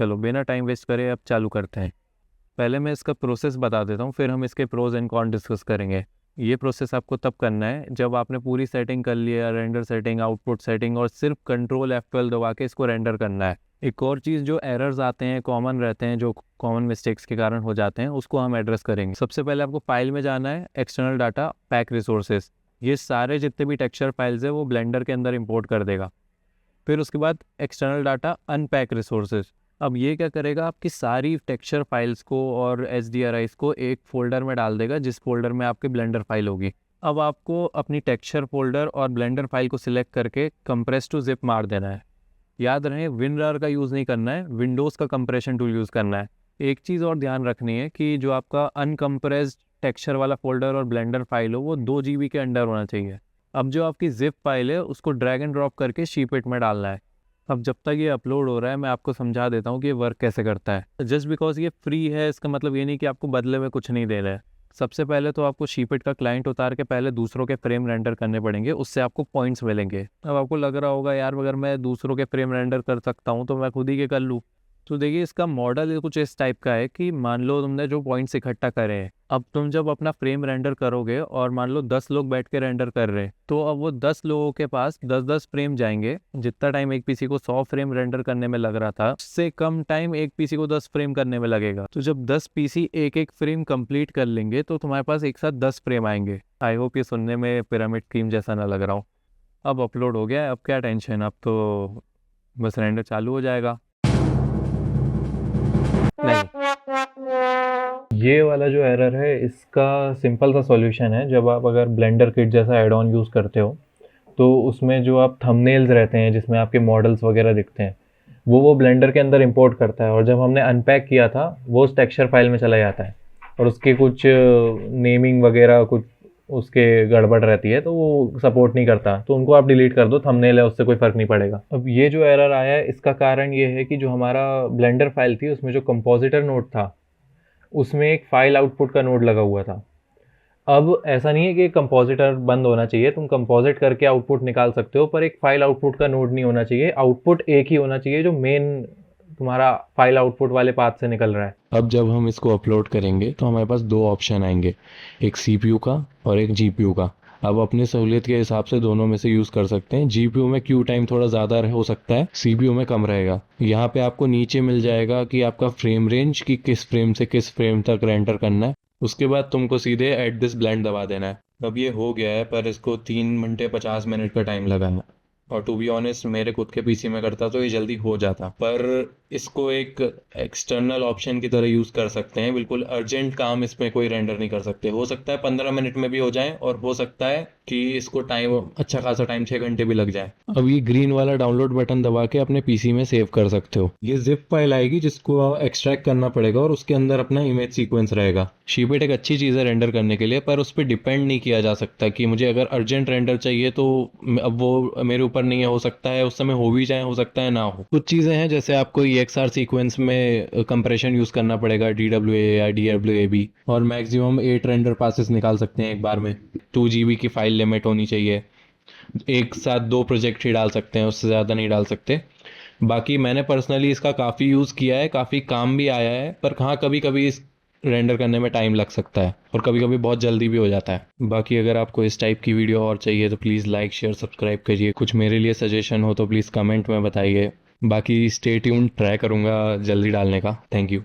चलो बिना time waste करे अब चालू करते हैं। पहले मैं इसका प्रोसेस बता देता हूँ, फिर हम इसके प्रोज एंड कॉन डिस्कस करेंगे। ये प्रोसेस आपको तब करना है जब आपने पूरी सेटिंग कर लिया, रेंडर सेटिंग, आउटपुट सेटिंग, और सिर्फ कंट्रोल F12 दबा के इसको रेंडर करना है। एक और चीज़ जो एरर्स आते हैं, कॉमन रहते हैं, जो कॉमन मिस्टेक्स के कारण हो जाते हैं, उसको हम एड्रेस करेंगे। सबसे पहले आपको फाइल में जाना है, एक्सटर्नल डाटा, पैक रिसोर्सेज। ये सारे जितने भी टेक्सचर फाइल्स है वो ब्लेंडर के अंदर इंपोर्ट कर देगा। फिर उसके बाद एक्सटर्नल डाटा, अनपैक रिसोर्सेज। अब ये क्या करेगा, आपकी सारी टेक्सचर फाइल्स को और HDRIs को एक फोल्डर में डाल देगा, जिस फोल्डर में आपकी ब्लेंडर फाइल होगी। अब आपको अपनी टेक्सचर फोल्डर और ब्लेंडर फाइल को सिलेक्ट करके कंप्रेस टू जिप मार देना है। याद रहे, WinRAR का यूज़ नहीं करना है, विंडोज़ का कंप्रेशन टूल यूज़ करना है। एक चीज़ और ध्यान रखनी है कि जो आपका अनकम्प्रेस्ड टेक्सचर वाला फोल्डर और ब्लेंडर फाइल हो वो 2 GB के अंडर होना चाहिए। अब जो आपकी जिप फाइल है उसको ड्रैग एंड ड्रॉप करके शीपिट में डालना है। अब जब तक ये अपलोड हो रहा है मैं आपको समझा देता हूँ कि ये वर्क कैसे करता है। जस्ट बिकॉज ये फ्री है इसका मतलब ये नहीं कि आपको बदले में कुछ नहीं दे रहा है। सबसे पहले तो आपको शीपिट का क्लाइंट उतार के पहले दूसरों के फ्रेम रेंडर करने पड़ेंगे, उससे आपको पॉइंट्स मिलेंगे। अब आपको लग रहा होगा यार अगर मैं दूसरों के फ्रेम रेंडर कर सकता हूँ तो मैं खुद ही के कर लूँ। तो देखिए इसका मॉडल कुछ इस टाइप का है कि मान लो तुमने जो पॉइंट्स इकट्ठा करे हैं, अब तुम जब अपना फ्रेम रेंडर करोगे और मान लो 10 लोग बैठ के रेंडर कर रहे हैं, तो अब वो 10 लोगों के पास 10-10 फ्रेम जाएंगे। जितना टाइम एक पीसी को 100 फ्रेम रेंडर करने में लग रहा था, उससे कम टाइम एक पीसी को 10 फ्रेम करने में लगेगा। तो जब 10 पीसी एक एक फ्रेम कंप्लीट कर लेंगे तो तुम्हारे पास एक साथ 10 फ्रेम आएंगे। आई होप ये सुनने में पिरामिड स्कीम जैसा ना लग रहा हो। अब अपलोड हो गया है, अब क्या टेंशन, अब तो बस रेंडर चालू हो जाएगा। नहीं, ये वाला जो एरर है इसका सिंपल सा सॉल्यूशन है। जब आप अगर ब्लेंडर किट जैसा एड ऑन यूज़ करते हो तो उसमें जो आप थंबनेल्स रहते हैं जिसमें आपके मॉडल्स वगैरह दिखते हैं वो ब्लेंडर के अंदर इंपोर्ट करता है, और जब हमने अनपैक किया था वो उस टेक्सचर फाइल में चला जाता है और उसके कुछ नेमिंग वगैरह कुछ उसके गड़बड़ रहती है तो वो सपोर्ट नहीं करता। तो उनको आप डिलीट कर दो, थंबनेल है उससे कोई फ़र्क नहीं पड़ेगा। अब ये जो एरर आया है इसका कारण ये है कि जो हमारा ब्लेंडर फाइल थी उसमें जो कंपोजिटर नोड था उसमें एक फाइल आउटपुट का नोड लगा हुआ था। अब ऐसा नहीं है कि कंपोजिटर बंद होना चाहिए, तुम कंपोजिट करके आउटपुट निकाल सकते हो, पर एक फाइल आउटपुट का नोड नहीं होना चाहिए। आउटपुट एक ही होना चाहिए जो मेन तुम्हारा फाइल आउटपुट वाले पाथ से निकल रहा है। अब जब हम इसको अपलोड करेंगे तो हमारे पास 2 ऑप्शन आएंगे, एक CPU का और एक GPU का। अब अपनी सहूलियत के हिसाब से दोनों में से यूज़ कर सकते हैं। GPU में क्यू टाइम थोड़ा ज़्यादा हो सकता है, CPU में कम रहेगा। यहाँ पे आपको नीचे मिल जाएगा कि आपका फ्रेम रेंज कि किस फ्रेम से किस फ्रेम तक रेंडर करना है। उसके बाद तुमको सीधे एड दिस ब्लेंड दबा देना है। अब ये हो गया है, पर इसको 3 घंटे 50 मिनट का टाइम लगा है, और टू बी ऑनेस्ट मेरे खुद के पीसी में करता तो ये जल्दी हो जाता। पर इसको एक एक्सटर्नल ऑप्शन की तरह यूज़ कर सकते हैं। बिल्कुल अर्जेंट काम इसमें कोई रेंडर नहीं कर सकते। हो सकता है 15 मिनट में भी हो जाए, और हो सकता है कि इसको टाइम अच्छा खासा टाइम 6 घंटे भी लग जाए। अब ये ग्रीन वाला डाउनलोड बटन दबा के अपने पीसी में सेव कर सकते हो। ये जिप फाइल आएगी जिसको एक्सट्रैक्ट करना पड़ेगा और उसके अंदर अपना इमेज सीक्वेंस रहेगा। शीपिट एक अच्छी चीज़ है रेंडर करने के लिए, पर उस पर डिपेंड नहीं किया जा सकता कि मुझे अगर अर्जेंट रेंडर चाहिए तो अब वो मेरे ऊपर नहीं है। हो सकता है उस समय हो भी जाए, हो सकता है ना हो। कुछ चीज़ें हैं जैसे आपको EXR सीक्वेंस में कंप्रेशन यूज़ करना पड़ेगा, DWA या DWAB, और मैक्सिमम 8 रेंडर पासेस निकाल सकते हैं एक बार में। 2 GB की फाइल लिमिट होनी चाहिए। एक साथ 2 प्रोजेक्ट ही डाल सकते हैं, उससे ज़्यादा नहीं डाल सकते। बाकी मैंने पर्सनली इसका काफ़ी यूज़ किया है, काफ़ी काम भी आया है, पर हाँ कभी कभी इस रेंडर करने में टाइम लग सकता है और कभी कभी बहुत जल्दी भी हो जाता है। बाकी अगर आपको इस टाइप की वीडियो और चाहिए तो प्लीज़ लाइक शेयर सब्सक्राइब करिए। कुछ मेरे लिए सजेशन हो तो प्लीज़ कमेंट में बताइए। बाकी स्टे ट्यून्ड, ट्राई करूँगा जल्दी डालने का। Thank you.